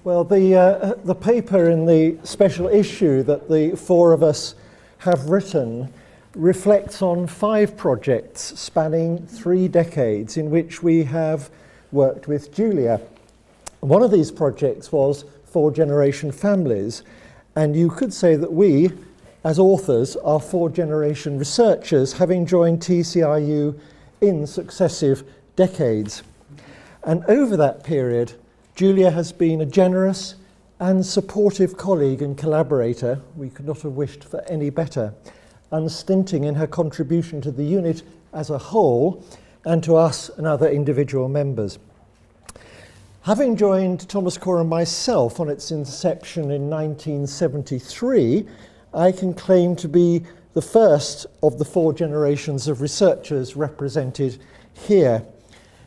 Well, the paper in the special issue that the four of us have written reflects on 5 projects spanning 3 decades in which we have worked with Julia. One of these projects was 4-generation families, and you could say that we, as authors, are 4-generation researchers, having joined TCRU in successive decades. And over that period, Julia has been a generous and supportive colleague and collaborator. We could not have wished for any better, unstinting in her contribution to the unit as a whole and to us and other individual members. Having joined Thomas Coram myself on its inception in 1973, I can claim to be the first of the 4 generations of researchers represented here.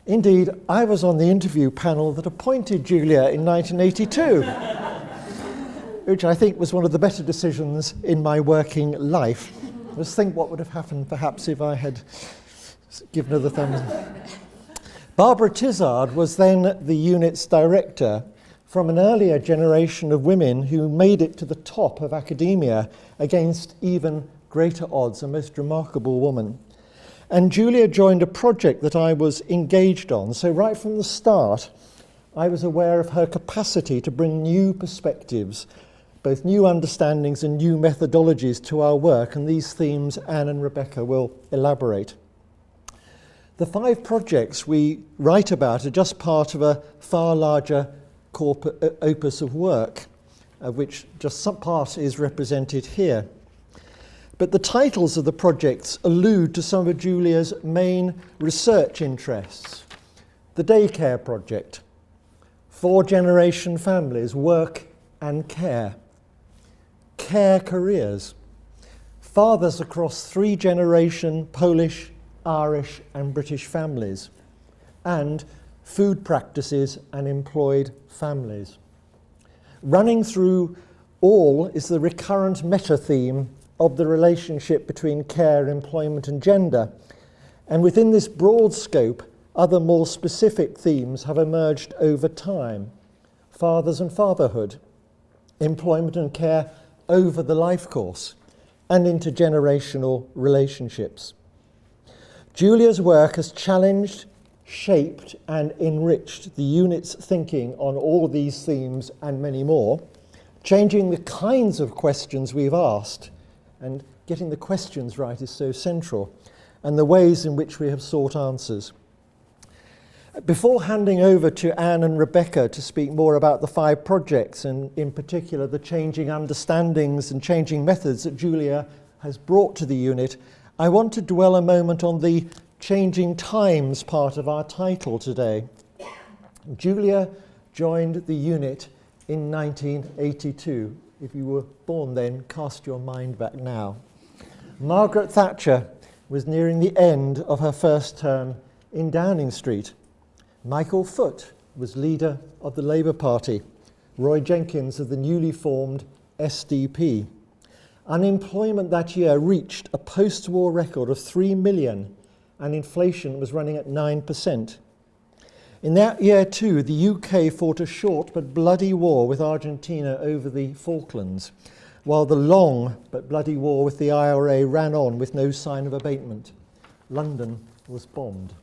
Indeed, I was on the interview panel that appointed Julia in 1982, which I think was one of the better decisions in my working life. Just think what would have happened perhaps if I had given her the thumbs. Barbara Tizard was then the unit's director, from an earlier generation of women who made it to the top of academia against even greater odds, a most remarkable woman. And Julia joined a project that I was engaged on, so right from the start I was aware of her capacity to bring new perspectives, both new understandings and new methodologies to our work, and these themes Anne and Rebecca will elaborate. The 5 projects we write about are just part of a far larger opus of work, of which just some part is represented here. But the titles of the projects allude to some of Julia's main research interests. The Daycare Project, 4-generation families, work and care, care careers, fathers across 3-generation Polish, Irish and British families, and food practices and employed families. Running through all is the recurrent meta-theme of the relationship between care, employment and gender. And within this broad scope, other more specific themes have emerged over time. Fathers and fatherhood, employment and care over the life course, and intergenerational relationships. Julia's work has challenged, shaped and enriched the unit's thinking on all these themes and many more, changing the kinds of questions we've asked, and getting the questions right is so central, and the ways in which we have sought answers. Before handing over to Anne and Rebecca to speak more about the 5 projects, and in particular the changing understandings and changing methods that Julia has brought to the unit, I want to dwell a moment on the changing times part of our title today. Julia joined the unit in 1982. If you were born then, cast your mind back now. Margaret Thatcher was nearing the end of her first term in Downing Street. Michael Foot was leader of the Labour Party. Roy Jenkins of the newly formed SDP. Unemployment that year reached a post-war record of 3 million, and inflation was running at 9%. In that year too, the UK fought a short but bloody war with Argentina over the Falklands, while the long but bloody war with the IRA ran on with no sign of abatement. London was bombed.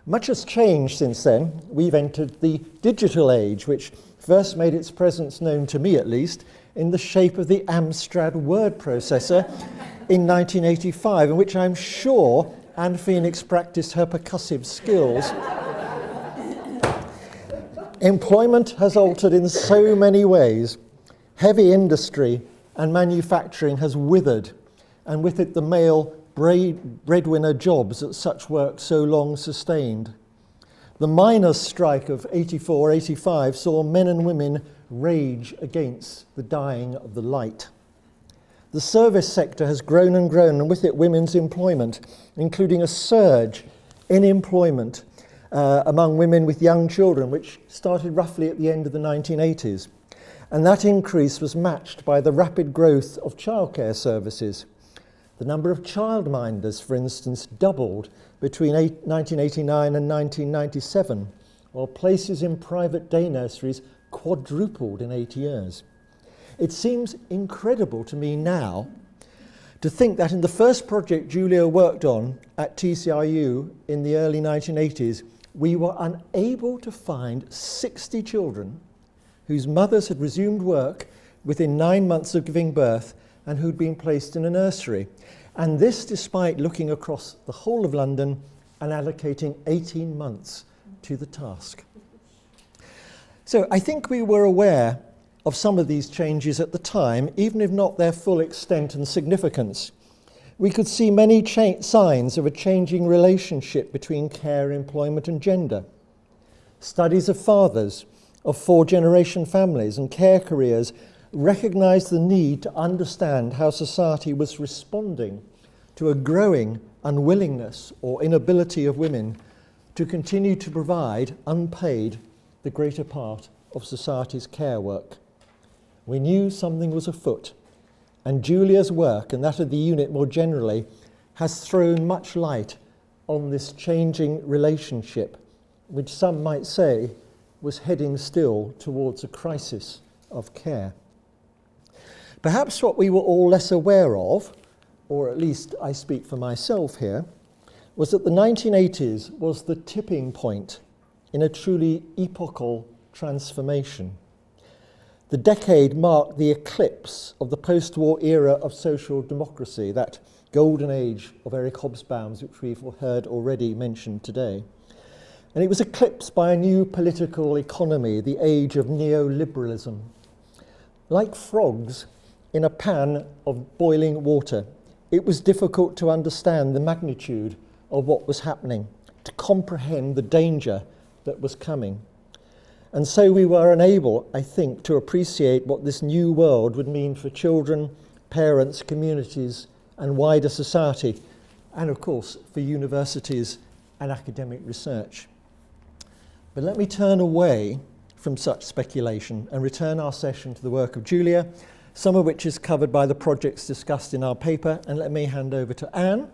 Much has changed since then. We've entered the digital age, which first made its presence known to me at least in the shape of the Amstrad word processor in 1985, in which I'm sure Anne Phoenix practiced her percussive skills. Employment has altered in so many ways. Heavy industry and manufacturing has withered, and with it the male breadwinner jobs that such work so long sustained. The miners' strike of 84-85 saw men and women rage against the dying of the light. The service sector has grown and grown, and with it women's employment, including a surge in employment among women with young children, which started roughly at the end of the 1980s. And that increase was matched by the rapid growth of childcare services. The number of childminders, for instance, doubled between 1989 and 1997, while places in private day nurseries quadrupled in 8 years. It seems incredible to me now to think that in the first project Julia worked on at TCRU in the early 1980s, we were unable to find 60 children whose mothers had resumed work within 9 months of giving birth and who'd been placed in a nursery. And this despite looking across the whole of London and allocating 18 months to the task. So I think we were aware of some of these changes at the time, even if not their full extent and significance. We could see many signs of a changing relationship between care, employment and gender. Studies of fathers, of four-generation families and care careers recognised the need to understand how society was responding to a growing unwillingness or inability of women to continue to provide unpaid the greater part of society's care work. We knew something was afoot, and Julia's work and that of the unit more generally has thrown much light on this changing relationship, which some might say was heading still towards a crisis of care. Perhaps what we were all less aware of, or at least I speak for myself here, was that the 1980s was the tipping point in a truly epochal transformation. The decade marked the eclipse of the post-war era of social democracy, that golden age of Eric Hobsbawm's, which we've heard already mentioned today. And it was eclipsed by a new political economy, the age of neoliberalism. Like frogs in a pan of boiling water, it was difficult to understand the magnitude of what was happening, to comprehend the danger that was coming. And so we were unable, I think, to appreciate what this new world would mean for children, parents, communities, and wider society, and of course for universities and academic research. But let me turn away from such speculation and return our session to the work of Julia, some of which is covered by the projects discussed in our paper, and let me hand over to Anne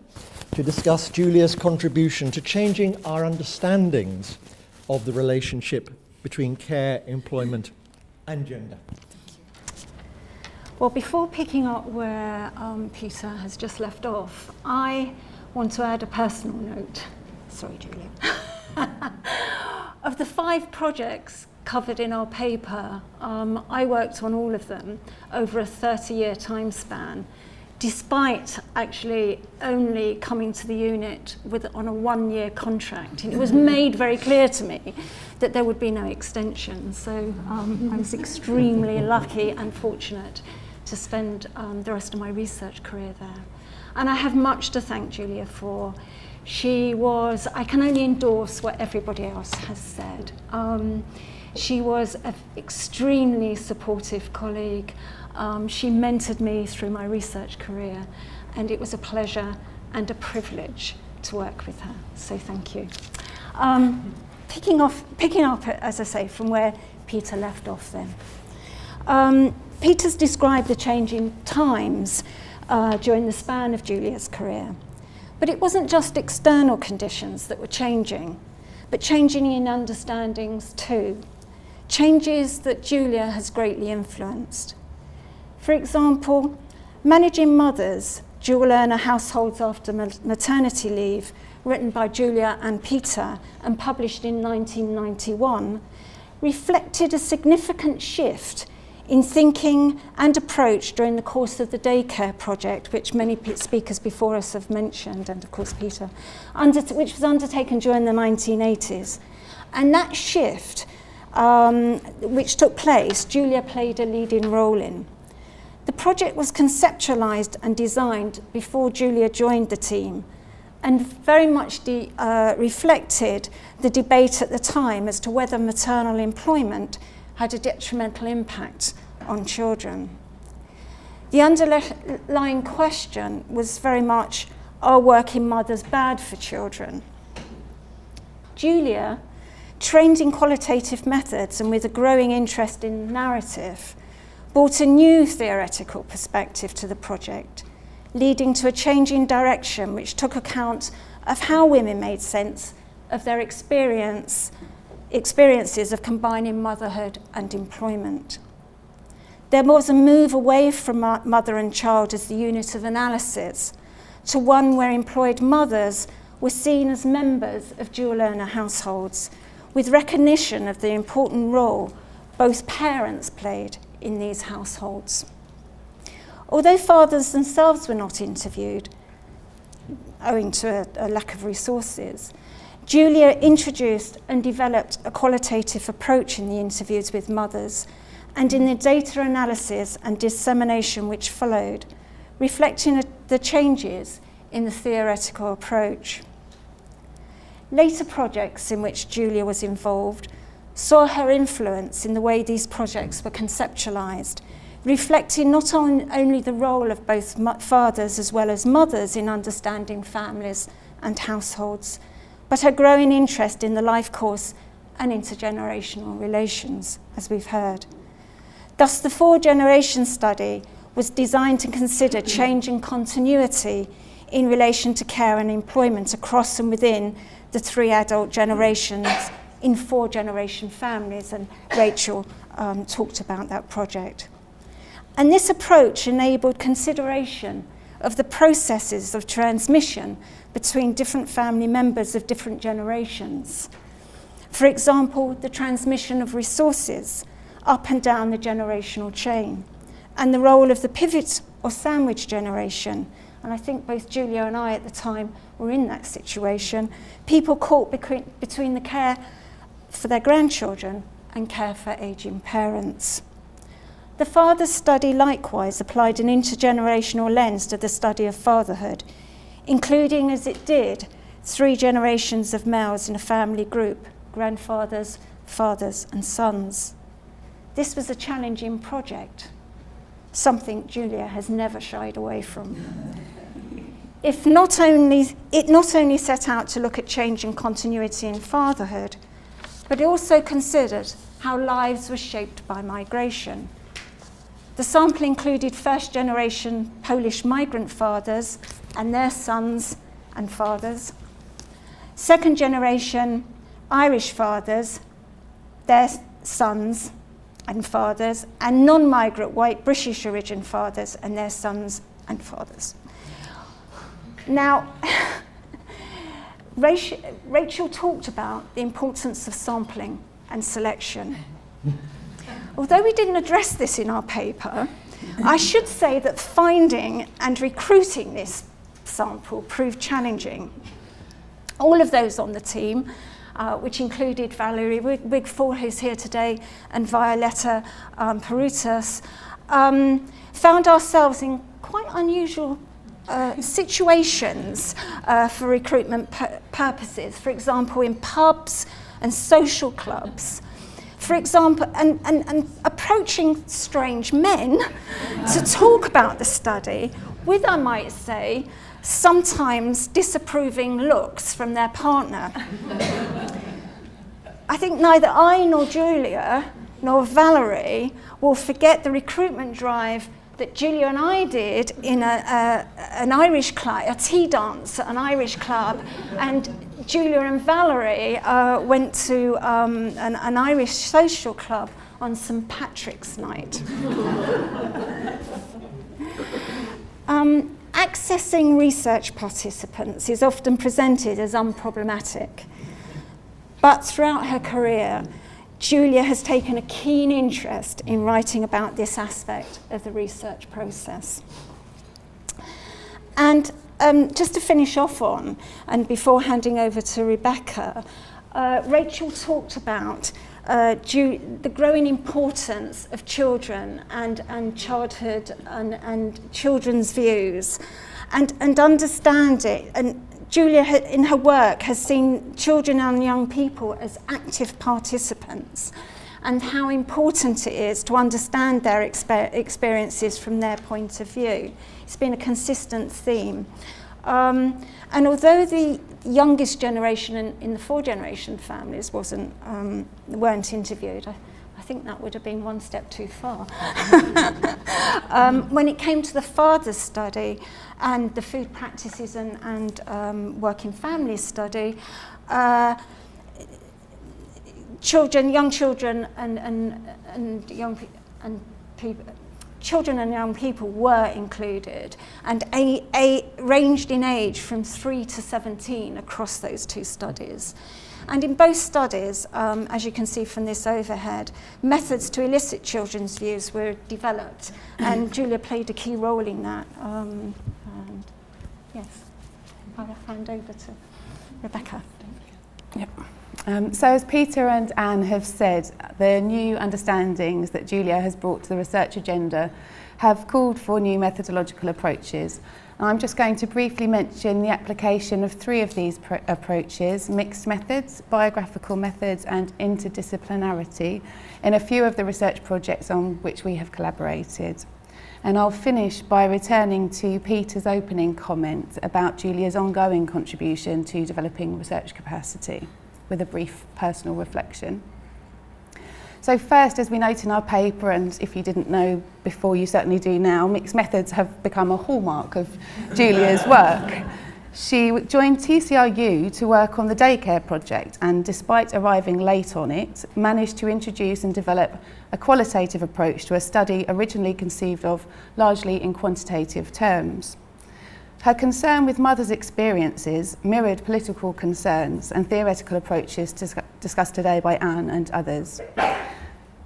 to discuss Julia's contribution to changing our understandings of the relationship between care, employment and gender. Well, before picking up where Peter has just left off, I want to add a personal note. Sorry, Julia. Of the 5 projects covered in our paper, I worked on all of them over a 30-year time span, despite actually only coming to the unit on a 1-year contract. And it was made very clear to me that there would be no extension. So I was extremely lucky and fortunate to spend the rest of my research career there. And I have much to thank Julia for. I can only endorse what everybody else has said. She was an extremely supportive colleague. She mentored me through my research career, and it was a pleasure and a privilege to work with her. So thank you. Picking up, as I say, from where Peter left off then. Peter's described the changing times during the span of Julia's career. But it wasn't just external conditions that were changing, but changing in understandings too. Changes that Julia has greatly influenced. For example, Managing Mothers, Dual Earner Households After Maternity Leave, written by Julia and Peter and published in 1991, reflected a significant shift in thinking and approach during the course of the daycare project, which many speakers before us have mentioned, and of course Peter, which was undertaken during the 1980s. And that shift, which took place, Julia played a leading role in. The project was conceptualised and designed before Julia joined the team, and very much reflected the debate at the time as to whether maternal employment had a detrimental impact on children. The underlying question was very much, are working mothers bad for children? Julia, trained in qualitative methods and with a growing interest in narrative, brought a new theoretical perspective to the project, leading to a change in direction which took account of how women made sense of their experience experiences of combining motherhood and employment. There was a move away from mother and child as the unit of analysis to one where employed mothers were seen as members of dual earner households, with recognition of the important role both parents played in these households. Although fathers themselves were not interviewed, owing to a lack of resources, Julia introduced and developed a qualitative approach in the interviews with mothers and in the data analysis and dissemination which followed, reflecting the changes in the theoretical approach. Later projects in which Julia was involved saw her influence in the way these projects were conceptualized, reflecting not only the role of both fathers as well as mothers in understanding families and households, but her growing interest in the life course and intergenerational relations, as we've heard. Thus, the 4-generation study was designed to consider change and continuity in relation to care and employment across and within the 3 adult generations in 4-generation families, and Rachel talked about that project. And this approach enabled consideration of the processes of transmission between different family members of different generations. For example, the transmission of resources up and down the generational chain, and the role of the pivot or sandwich generation. And I think both Julia and I at the time were in that situation. People caught between the care for their grandchildren and care for aging parents. The father study likewise applied an intergenerational lens to the study of fatherhood, including, as it did, 3 generations of males in a family group: grandfathers, fathers, and sons. This was a challenging project, something Julia has never shied away from. It not only set out to look at change and continuity in fatherhood, but it also considered how lives were shaped by migration. The sample included first-generation Polish migrant fathers and their sons and fathers, second-generation Irish fathers, their sons and fathers, and non-migrant white British origin fathers and their sons and fathers. Now, Rachel talked about the importance of sampling and selection. Although we didn't address this in our paper, I should say that finding and recruiting this sample proved challenging. All of those on the team, which included Valerie Wigfall, who's here today, and Violetta Perutas, found ourselves in quite unusual situations for recruitment purposes. For example, in pubs and social clubs. For example, and approaching strange men to talk about the study with, I might say, sometimes disapproving looks from their partner. I think neither I nor Julia nor Valerie will forget the recruitment drive that Julia and I did in an Irish club, a tea dance at an Irish club, and Julia and Valerie went to an Irish social club on St. Patrick's night. Accessing research participants is often presented as unproblematic, but throughout her career, Julia has taken a keen interest in writing about this aspect of the research process. And just to finish off on, and before handing over to Rebecca, Rachel talked about the growing importance of children and childhood and children's views, and understand it. And Julia, in her work, has seen children and young people as active participants, and how important it is to understand their experiences from their point of view. It's been a consistent theme. And although the youngest generation in the 4-generation families weren't interviewed, I think that would have been one step too far. When it came to the father study and the food practices and working family study, young children and young people. Children and young people were included and ranged in age from 3 to 17 across those two studies. And in both studies, as you can see from this overhead, methods to elicit children's views were developed, and Julia played a key role in that. And yes, I'll hand over to Rebecca. Yep. So as Peter and Anne have said, the new understandings that Julia has brought to the research agenda have called for new methodological approaches. And I'm just going to briefly mention the application of 3 of these approaches: mixed methods, biographical methods and interdisciplinarity, in a few of the research projects on which we have collaborated. And I'll finish by returning to Peter's opening comment about Julia's ongoing contribution to developing research capacity, with a brief personal reflection. So first, as we note in our paper, and if you didn't know before, you certainly do now, mixed methods have become a hallmark of Julia's work. She joined TCRU to work on the daycare project, and despite arriving late on it, managed to introduce and develop a qualitative approach to a study originally conceived of largely in quantitative terms. Her concern with mothers' experiences mirrored political concerns and theoretical approaches discussed today by Anne and others.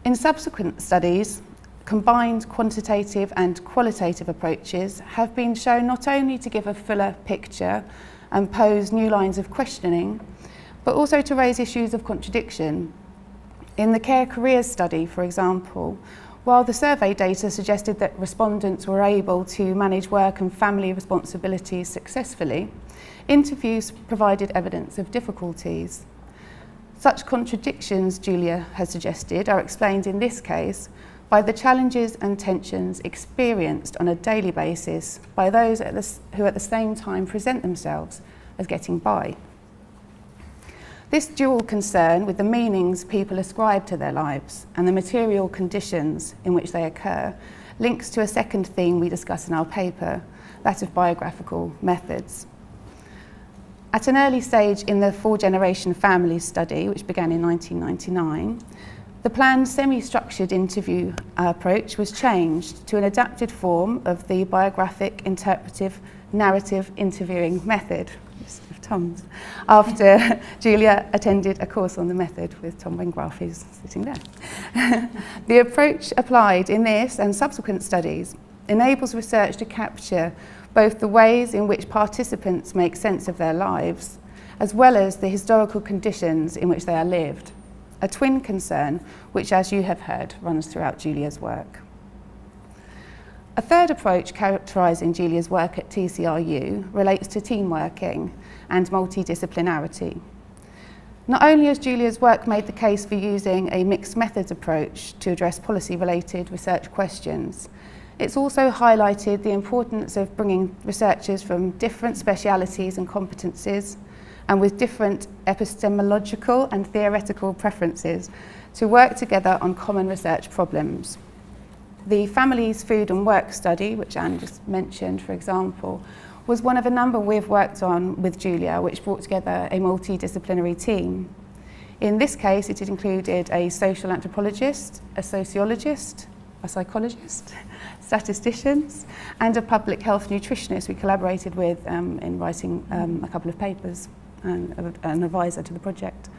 In subsequent studies, combined quantitative and qualitative approaches have been shown not only to give a fuller picture and pose new lines of questioning, but also to raise issues of contradiction. In the Care Careers study, for example, while the survey data suggested that respondents were able to manage work and family responsibilities successfully, interviews provided evidence of difficulties. Such contradictions, Julia has suggested, are explained in this case by the challenges and tensions experienced on a daily basis by those who at the same time present themselves as getting by. This dual concern with the meanings people ascribe to their lives and the material conditions in which they occur links to a second theme we discuss in our paper, that of biographical methods. At an early stage in the 4-generation families study, which began in 1999, the planned semi-structured interview approach was changed to an adapted form of the biographic, interpretive, narrative interviewing method, of Tom's, after Julia attended a course on the method with Tom Wengraf, who's sitting there. The approach applied in this and subsequent studies enables research to capture both the ways in which participants make sense of their lives, as well as the historical conditions in which they are lived, a twin concern which, as you have heard, runs throughout Julia's work. A third approach characterising Julia's work at TCRU relates to team working and multidisciplinarity. Not only has Julia's work made the case for using a mixed methods approach to address policy-related research questions, it's also highlighted the importance of bringing researchers from different specialities and competencies and with different epistemological and theoretical preferences to work together on common research problems. The Families, Food and Work study, which Anne just mentioned, for example, was one of a number we've worked on with Julia, which brought together a multidisciplinary team. In this case, it included a social anthropologist, a sociologist, a psychologist, statisticians, and a public health nutritionist we collaborated with in writing a couple of papers and an advisor to the project.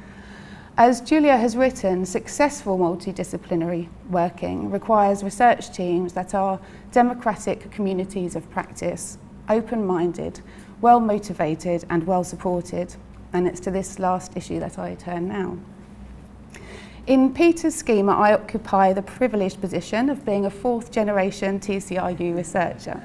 As Julia has written, successful multidisciplinary working requires research teams that are democratic communities of practice, open-minded, well-motivated and well-supported. And it's to this last issue that I turn now. In Peter's schema, I occupy the privileged position of being a 4th-generation TCRU researcher.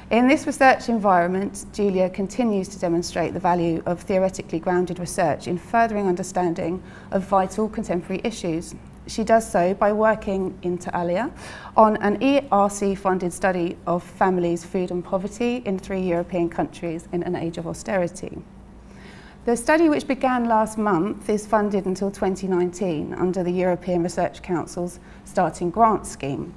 In this research environment, Julia continues to demonstrate the value of theoretically grounded research in furthering understanding of vital contemporary issues. She does so by working inter alia on an ERC-funded study of families, food and poverty in 3 European countries in an age of austerity. The study, which began last month, is funded until 2019 under the European Research Council's Starting Grant Scheme.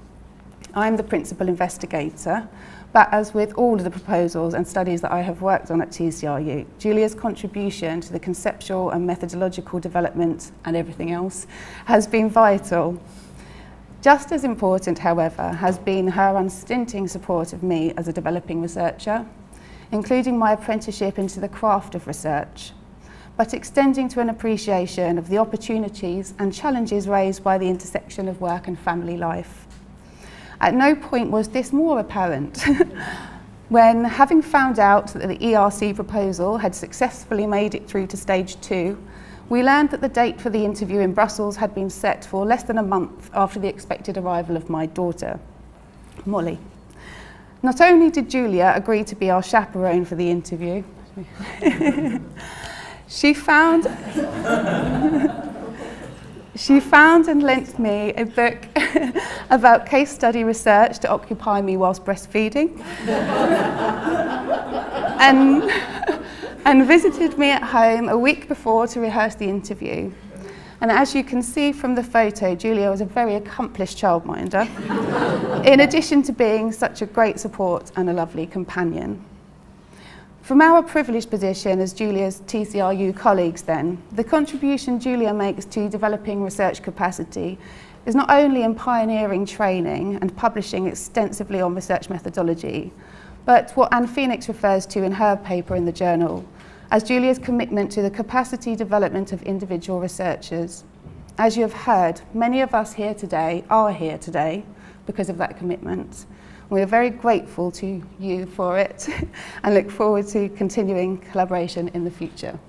I'm the principal investigator, but as with all of the proposals and studies that I have worked on at TCRU, Julia's contribution to the conceptual and methodological development and everything else has been vital. Just as important, however, has been her unstinting support of me as a developing researcher, including my apprenticeship into the craft of research, but extending to an appreciation of the opportunities and challenges raised by the intersection of work and family life. At no point was this more apparent when, having found out that the ERC proposal had successfully made it through to stage 2, we learned that the date for the interview in Brussels had been set for less than a month after the expected arrival of my daughter, Molly. Not only did Julia agree to be our chaperone for the interview, she found and lent me a book about case study research to occupy me whilst breastfeeding, and visited me at home a week before to rehearse the interview. And as you can see from the photo, Julia was a very accomplished childminder, in addition to being such a great support and a lovely companion. From our privileged position as Julia's TCRU colleagues then, the contribution Julia makes to developing research capacity is not only in pioneering training and publishing extensively on research methodology, but what Anne Phoenix refers to in her paper in the journal as Julia's commitment to the capacity development of individual researchers. As you have heard, many of us here today are here today because of that commitment. We are very grateful to you for it and look forward to continuing collaboration in the future.